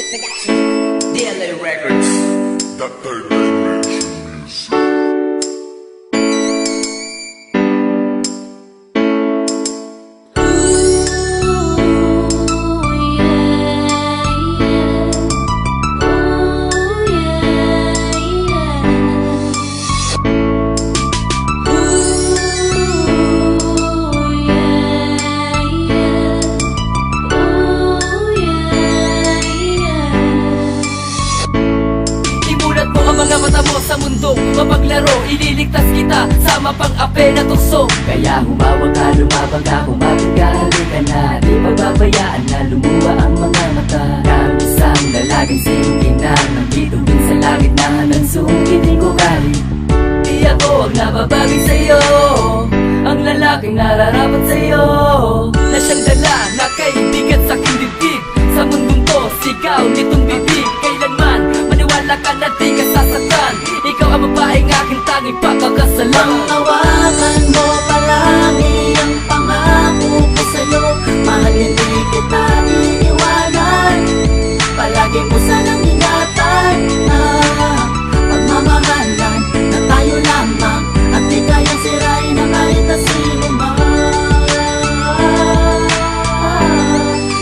DLA Records. That third dimension music. Mga mata mo sa mundong mapaglaro, ililigtas kita sa mapang-ape na tukso. Kaya humawag ka, lumabang ka, kumapit ka, halika na. Di pababayaan na lumuwa ang mga mata. Kang isang dalagang singkinan ng bituin sa langit na ng sungkitin ko kahit Di ako ang nababagay sa'yo, ang lalaking nararapat sa'yo, na siyang dala na kaibigan sa aking dibdib. Sa mundong to, sigaw nitong bibig. Kailanman, maniwala ka na di ka sasaktan. Ikaw ang babaeng aking tanging pagkakasalan. Panghawakan mo palagi ang pangako ko sa'yo. Mahal hindi kita iiwanan. Palagi mo sanang ingatan na pagmamahalan na tayo lamang at di kayang sirain ang kahit na sino man.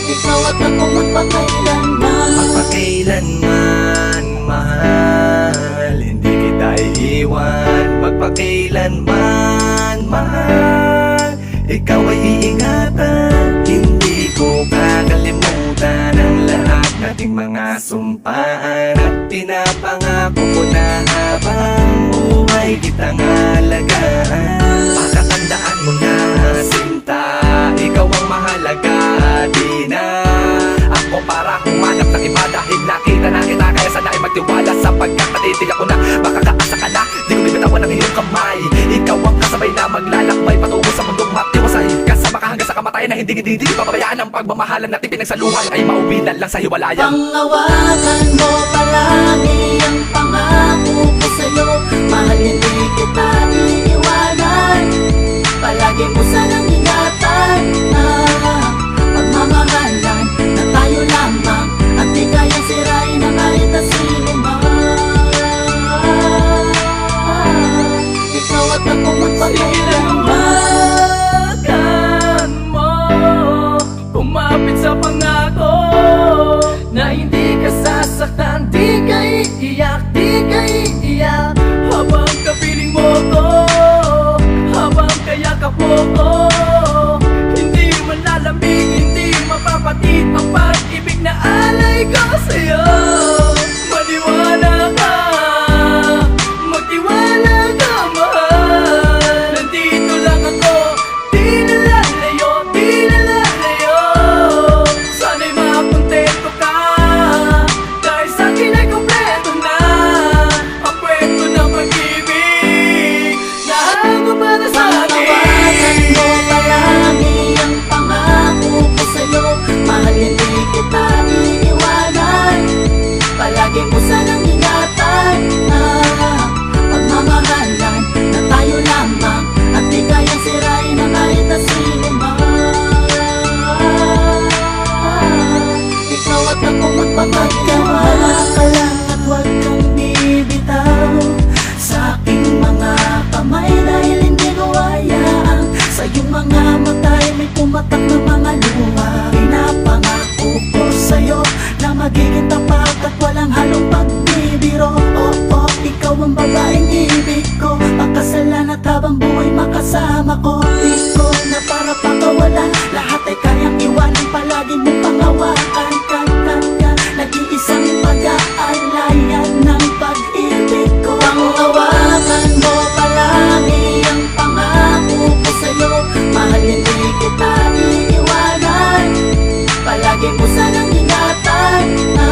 Ikaw at ako magpakailanman. Magpakailanman, mahal, hindi kita iiwan. Magpakailanman, mahal, ikaw ay iingatan. Hindi ko kakalimutan ang lahat nating mga sumpaan at pinapangako ko na habang buhay kitang alagaan. Pakatandaan mo na, sinta, ikaw ang mahalaga. Di na ako para humanap ng iba dahil nakita na kita. Kaya sana ay magtiwala sapagkat natitig ako na makakaasa ka na. Di ko bibitawan ng iyong kamay. Ikaw ang kasabay na maglalakbay patungo sa mundong matiwasay. Kasama ka hanggang sa kamatayan na hindi pababayaan. Ang pagmamahalan natin pinagsaluhan ay mauwi na lang sa hiwalayan. Panghawakan mo palagi ang pangako ko sa'yo. Mahal hindi kita iiwanan. Palagi mo sanang ingatan na pagmamahalan na tayo lamang at di kayang sirain ang kahit na sino man. Ikaw at ako magpakailanman. Hawakan mo, kumapit sa pangako na hindi ka sasaktan. Di ka iiyak, di ka iiyak. Habang kapiling mo ko, habang kayakap mo ko, hindi man lalamig, hindi mapapatid ang pag-ibig na alay ko sa'yo. Maniwala ka, magtiwala ka, mahal. Nandito lang ako, di nalalayo, di nalalayo. Sana'y makontento ka, dahil sa'kin ay kompleto na ang kwento ng pag-ibig na hango para sa Panghawakan mo palagi ang pangako ko sa'yo. Mahal hindi kita iiwanan. Palagi mo sanang ingatan na pagmamahalan na tayo lamang at di kayang sirain ang kahit na sino man. Ikaw at ako magpapagtiwala ka lang at huwag kang bibitaw sa aking mga kamay dahil hindi ko hayaan sa iyong mga matay may pumatak na mga luha. Pinapangako ko sa'yo na magiging tapat at walang halong pagbibiro. Oo, ikaw ang babaeng ibig ko, pakasalan at habang buhay makasama ko. Di ko na para pakawalan, lahat ay kayang iwanan. Palagi mong pangawakan ka, nag-iisang pag-aalayan ng pag-ibig ko. Panghawakan mo palagi ang pangako ko sa'yo. Mahal hindi kita iiwanan. Palagi mo sanang ingatan na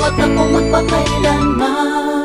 ikaw at ako magpakailanman.